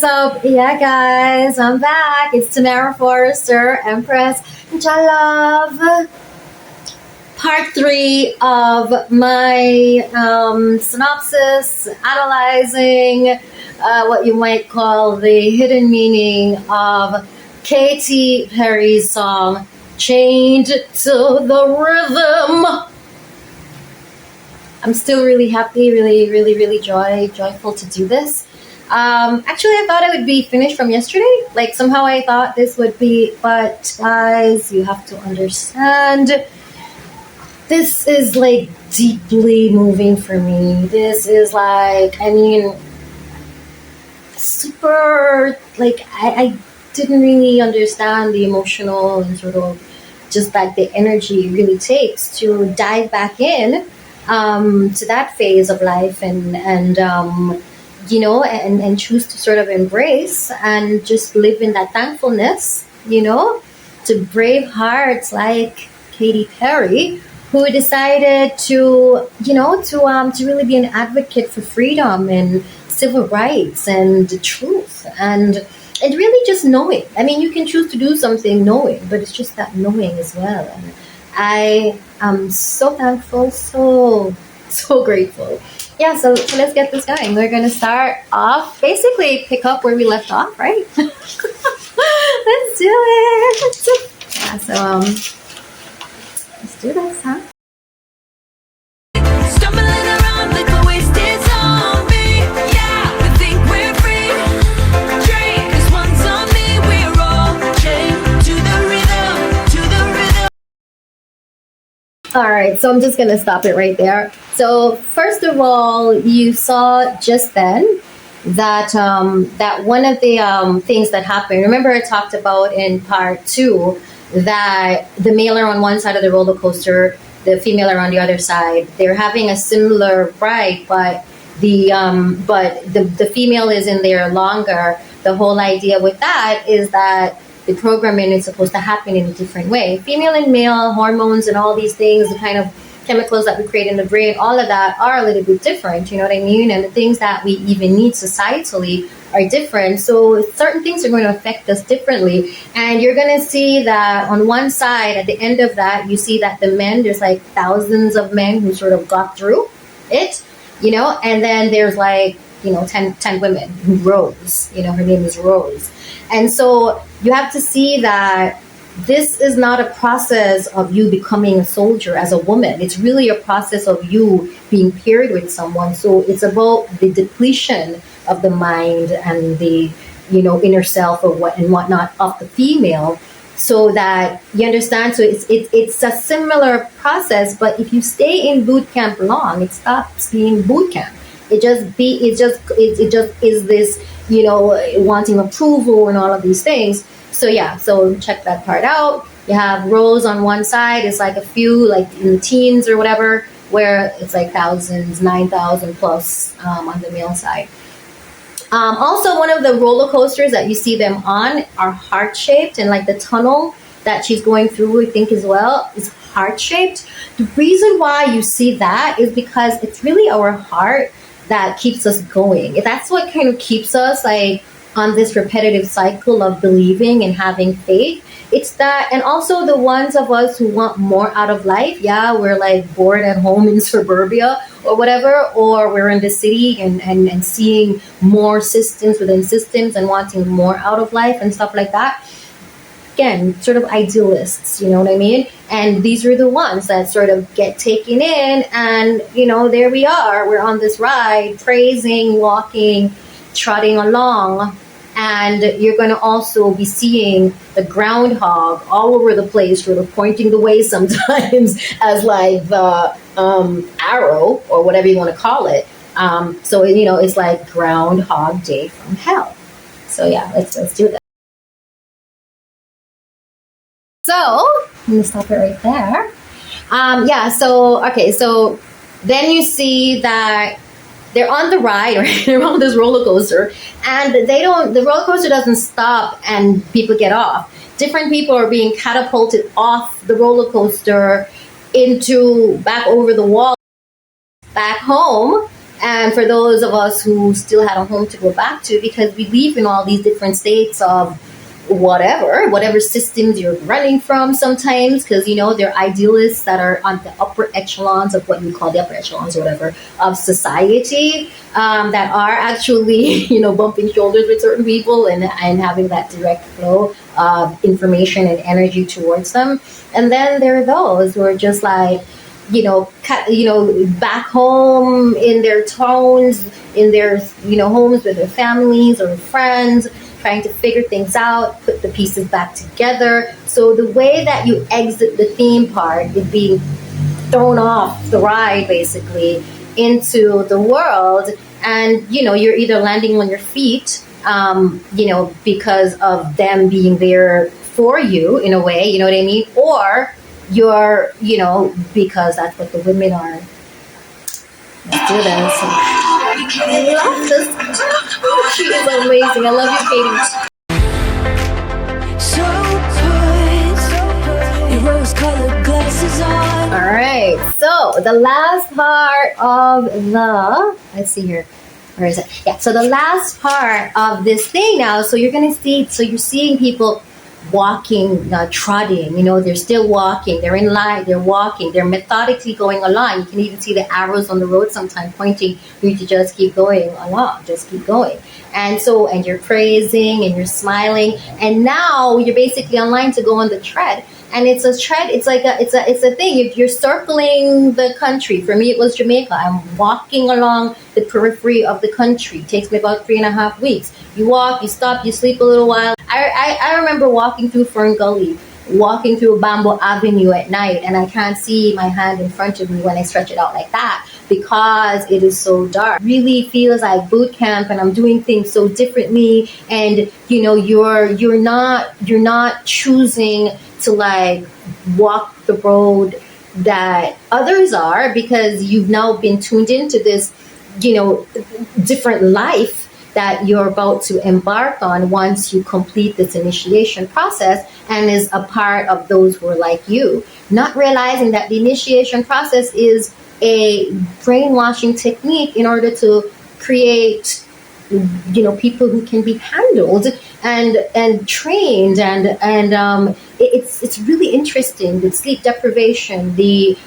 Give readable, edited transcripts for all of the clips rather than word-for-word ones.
what's up? Yeah, guys, I'm back. It's Tamara Forrester, Empress, which I love. Part three of my synopsis, analyzing what you might call the hidden meaning of Katy Perry's song, Chained to the Rhythm. I'm still really happy, really joyful to do this. Actually, I thought I would be finished from yesterday. Like, somehow I thought this would be, but guys, you have to understand, this is like deeply moving for me. This is like, I mean, super, like, I didn't really understand the emotional and sort of just like the energy it really takes to dive back in to that phase of life and choose to sort of embrace and just live in that thankfulness, to brave hearts like Katy Perry, who decided to really be an advocate for freedom and civil rights and the truth and really just knowing. I mean, you can choose to do something knowing, but it's just that knowing as well. And I am so thankful, so grateful. Yeah, so let's get this going. We're going to start off, basically pick up where we left off, right? Let's do it. Yeah, so let's do this, huh? All right, so I'm just going to stop it right there. So first of all, you saw just then that that one of the things that happened, remember I talked about in part two that the male are on one side of the roller coaster, the female are on the other side. They're having a similar ride, but the female is in there longer. The whole idea with that is that the programming is supposed to happen in a different way. Female and male hormones and all these things, the kind of chemicals that we create in the brain, all of that are a little bit different, you know what I mean? And the things that we even need societally are different. So certain things are going to affect us differently. And you're going to see that on one side, at the end of that, you see that the men, there's like thousands of men who sort of got through it, and then there's like, 10 women who rose, her name is Rose. And so you have to see that this is not a process of you becoming a soldier as a woman. It's really a process of you being paired with someone. So it's about the depletion of the mind and the, inner self or whatnot of the female, so that you understand. So it's a similar process, but if you stay in boot camp long, it stops being boot camp. It just is this, wanting approval and all of these things. So yeah, so check that part out. You have Rose on one side. It's like a few, like in the teens or whatever, where it's like thousands, 9,000 plus on the male side. Also, one of the roller coasters that you see them on are heart-shaped, and like the tunnel that she's going through, I think as well, is heart-shaped. The reason why you see that is because it's really our heart that keeps us going. That's what kind of keeps us like on this repetitive cycle of believing and having faith. It's that, and also the ones of us who want more out of life. Yeah, we're like bored at home in suburbia or whatever, or we're in the city and seeing more systems within systems and wanting more out of life and stuff like that. Again, sort of idealists, you know what I mean? And these are the ones that sort of get taken in, and there we are. We're on this ride, praising, walking, trotting along. And you're going to also be seeing the groundhog all over the place, sort of pointing the way sometimes as like the arrow or whatever you want to call it. So it's like Groundhog Day from hell. So yeah, let's do that. So I'm going to stop it right there. So then you see that they're on the ride, right? They're on this roller coaster, and the roller coaster doesn't stop and people get off. Different people are being catapulted off the roller coaster back over the wall, back home. And for those of us who still had a home to go back to, because we live in all these different states of whatever systems you're running from sometimes, because there are idealists that are on the upper echelons of what you call the upper echelons or whatever of society, that are actually bumping shoulders with certain people and having that direct flow of information and energy towards them. And then there are those who are just like back home in their towns, in their homes with their families or friends, trying to figure things out, put the pieces back together. So the way that you exit the theme park is being thrown off the ride, basically, into the world, and you're either landing on your feet, because of them being there for you in a way, you know what I mean, or you're, because that's what the women are. Let's do this. I love this. She is amazing. I love you, Katie. So put your rose-colored glasses on. All right. So the last part of let's see here. Where is it? Yeah. So the last part of this thing now. So you're gonna see. So you're seeing people walking, trotting, they're still walking, they're in line, they're walking, they're methodically going along. You can even see the arrows on the road sometimes pointing for you to just keep going along, just keep going. And you're praising and you're smiling, and now you're basically online to go on the tread. And it's a tread, it's a thing. You're circling the country. For me, it was Jamaica. I'm walking along the periphery of the country. It takes me about 3.5 weeks. You walk, you stop, you sleep a little while. I remember walking through Fern Gully, walking through Bamboo Avenue at night, and I can't see my hand in front of me when I stretch it out like that because it is so dark. It really feels like boot camp, and I'm doing things so differently. And you're not choosing to like walk the road that others are, because you've now been tuned into this different life that you're about to embark on once you complete this initiation process, and is a part of those who are like you, not realizing that the initiation process is a brainwashing technique in order to create people who can be handled and trained, and it's really interesting. The sleep deprivation, the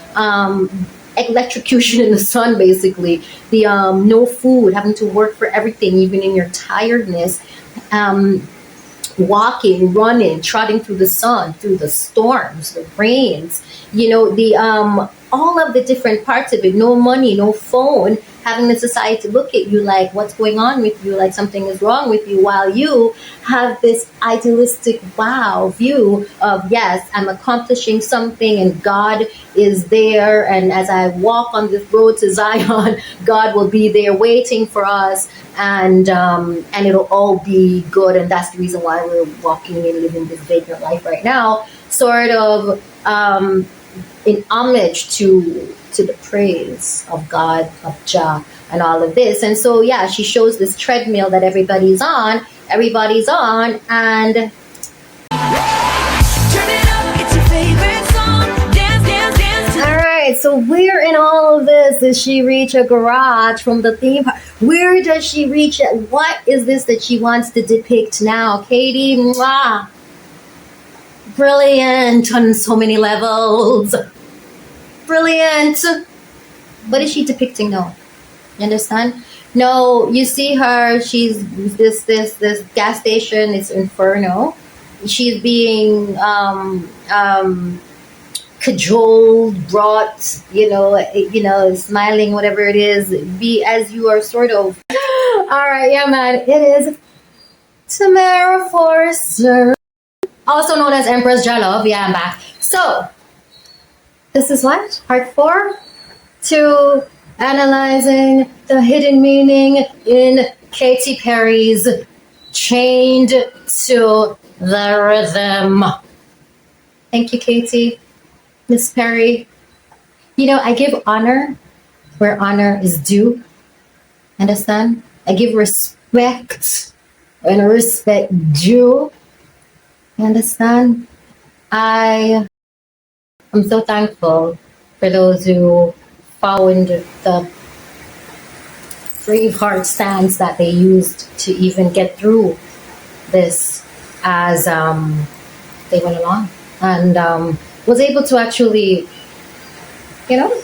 electrocution in the sun, basically, the no food, having to work for everything, even in your tiredness, walking, running, trotting through the sun, through the storms, the rains, the all of the different parts of it. No money, no phone, having the society look at you like, what's going on with you, like something is wrong with you, while you have this idealistic view of, yes, I'm accomplishing something and God is there, and as I walk on this road to Zion, God will be there waiting for us, and it'll all be good. And that's the reason why we're walking and living this vagrant life right now, sort of in homage to the praise of God, of Jah, and all of this. And so, yeah, she shows this treadmill that everybody's on, and turn it up, it's your favorite song. Dance, dance, dance. All right, so where in all of this does she reach a garage from the theme park? Where does she reach it? What is this that she wants to depict now? Katie, mwah. Brilliant on so many levels. Brilliant. What is she depicting now? You understand? No, you see her, she's this gas station, it's Inferno. She's being cajoled, brought, smiling, whatever it is, be as you are sort of. All right, yeah, man, it is Tamara Forster, also known as Empress Jalov. Yeah, I'm back. So, this is what? Part 4? To analyzing the hidden meaning in Katy Perry's Chained to the Rhythm. Thank you, Katy. Miss Perry. I give honor where honor is due. Understand? I give respect when respect due. Understand? I am so thankful for those who found the brave heart stance that they used to even get through this as they went along, and was able to actually, you know,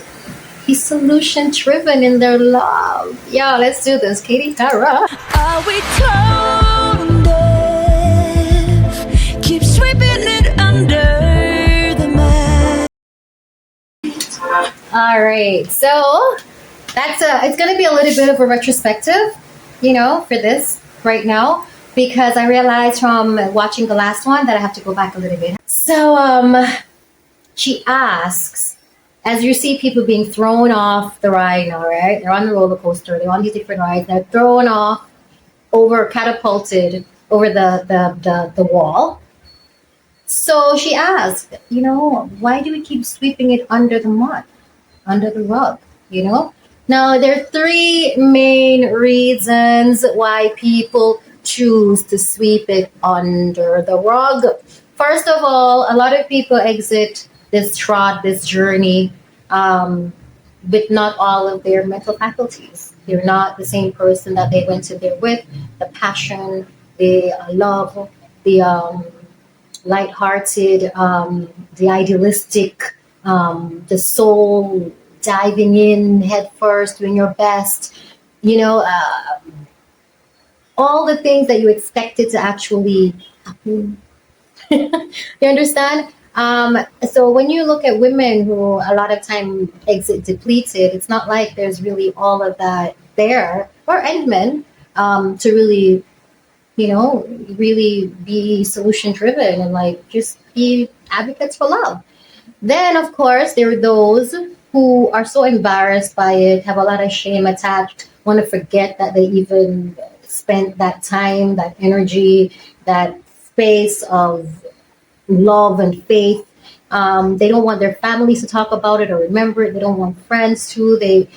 be solution driven in their love. Yeah, let's do this, Katie Tara. Are we tone deaf? Keep sweeping it under the mat. All right, so that's it's going to be a little bit of a retrospective, for this right now, because I realized from watching the last one that I have to go back a little bit. So she asks, as you see people being thrown off the ride now, right? They're on the roller coaster, they're on these different rides, they're thrown off, catapulted over the wall. So she asked, why do we keep sweeping it under the mud, under the rug, Now, there are three main reasons why people choose to sweep it under the rug. First of all, a lot of people exit this journey with not all of their mental faculties. They're not the same person that they went to there with. The passion, the love, the lighthearted, the idealistic, the soul diving in head first, doing your best, all the things that you expected to actually happen. You understand? So when you look at women who a lot of time exit depleted, it's not like there's really all of that there, or any men, to really, really be solution driven and just be advocates for love. Then, of course, there are those who are so embarrassed by it, have a lot of shame attached, want to forget that they even spent that time, that energy, that space of love and faith. They don't want their families to talk about it or remember it. They don't want friends to. They,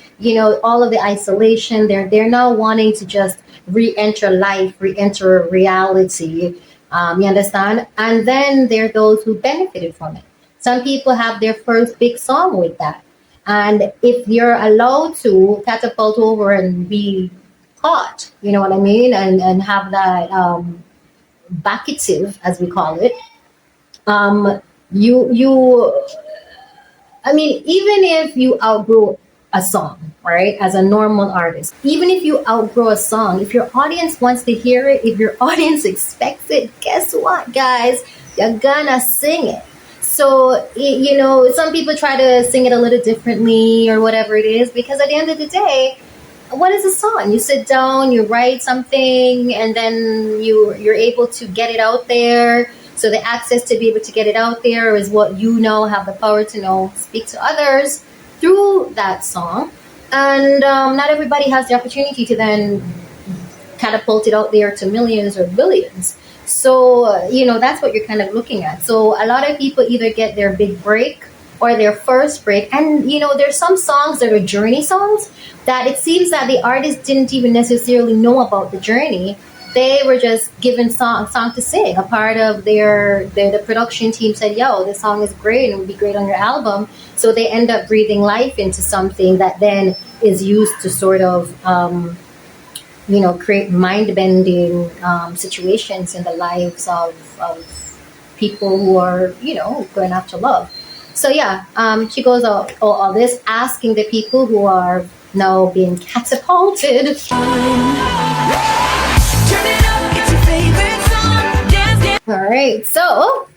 all of the isolation. They're now wanting to just re-enter life, re-enter reality. You understand? And then there are those who benefited from it. Some people have their first big song with that. And if you're allowed to catapult over and be caught, you know what I mean? And have that vacative, as we call it, even if you outgrow a song, right, as a normal artist, even if you outgrow a song, if your audience wants to hear it, if your audience expects it, guess what, guys? You're gonna sing it. So, some people try to sing it a little differently or whatever it is, because at the end of the day, what is a song? You sit down, you write something, and then you're able to get it out there. So the access to be able to get it out there is what have the power to speak to others through that song. And not everybody has the opportunity to then catapult it out there to millions or billions. So, that's what you're kind of looking at. So a lot of people either get their big break or their first break. And, there's some songs that are journey songs that it seems that the artist didn't even necessarily know about the journey. They were just given song to sing. A part of the production team said, yo, this song is great and it would be great on your album. So they end up breathing life into something that then is used to sort of, create mind-bending situations in the lives of people who are, going after love. So yeah, she goes all this, asking the people who are now being catapulted. All right, so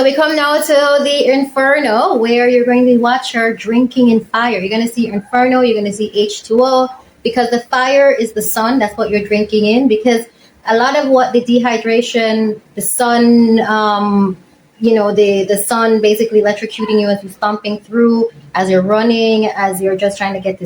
we come now to the Inferno, where you're going to watch her drinking in fire. You're going to see Inferno, you're going to see H2O, because the fire is the sun. That's what you're drinking in, because a lot of what the dehydration, the sun, the sun basically electrocuting you as you're stomping through, as you're running, as you're just trying to get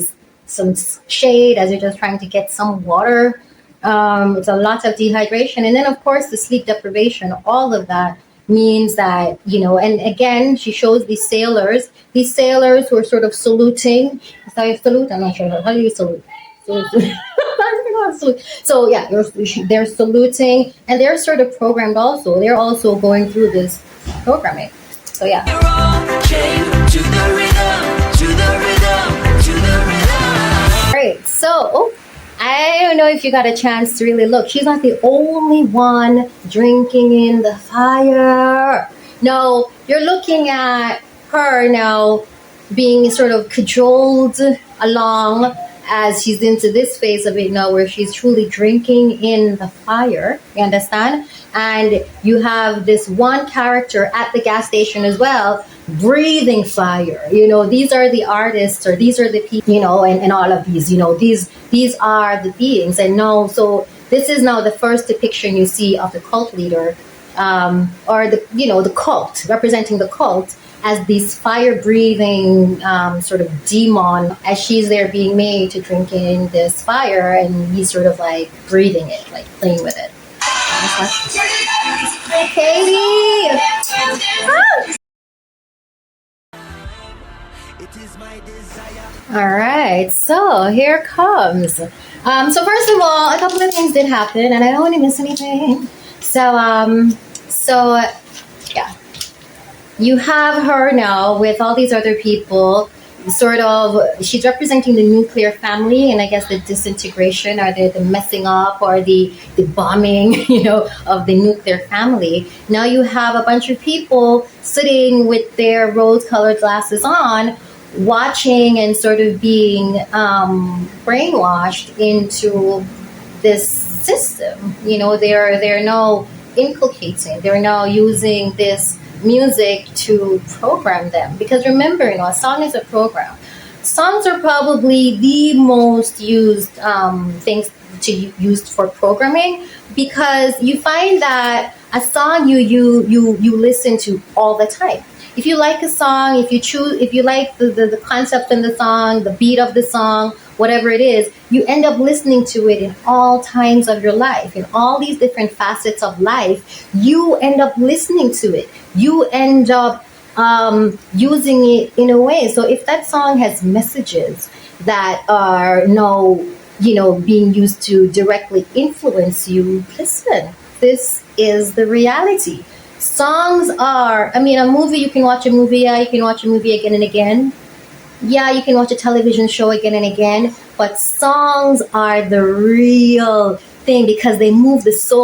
some shade, as you're just trying to get some water. It's a lot of dehydration. And then, of course, the sleep deprivation, all of that means that, and again, she shows these sailors who are sort of saluting. Is that how you salute? I'm not sure. How do you salute? So yeah, they're saluting, and they're sort of programmed also. They're also going through this programming. So yeah. To the rhythm, to the rhythm, to the right. So I don't know if you got a chance to really look. She's not the only one drinking in the fire. No, you're looking at her now being sort of cajoled along as she's into this phase of it now where she's truly drinking in the fire. You understand? And you have this one character at the gas station as well breathing fire. These are the artists, or these are the people, and all of these, these are the beings. And no, so this is now the first depiction you see of the cult leader, or the cult, representing the cult as this fire breathing sort of demon, as she's there being made to drink in this fire, and he's sort of like breathing it, like playing with it. Katie! Ah! All right, so here comes. So first of all, a couple of things did happen, and I don't want to miss anything. So yeah, you have her now with all these other people. Sort of, she's representing the nuclear family, and I guess the disintegration, or the messing up, or the bombing, of the nuclear family. Now you have a bunch of people sitting with their rose-colored glasses on, watching and sort of being brainwashed into this system. They're now inculcating. They're now using this music to program them, because remember, a song is a program. Songs are probably the most used things used for programming, because you find that a song you listen to all the time. If you like a song, if you like the concept in the song, the beat of the song, whatever it is, you end up listening to it in all times of your life, in all these different facets of life. You end up listening to it. You end up using it in a way. So if that song has messages that are being used to directly influence you, listen. This is the reality. Songs are, a movie, you can watch a movie, you can watch a movie again and again. Yeah, you can watch a television show again and again, but songs are the real thing, because they move the soul.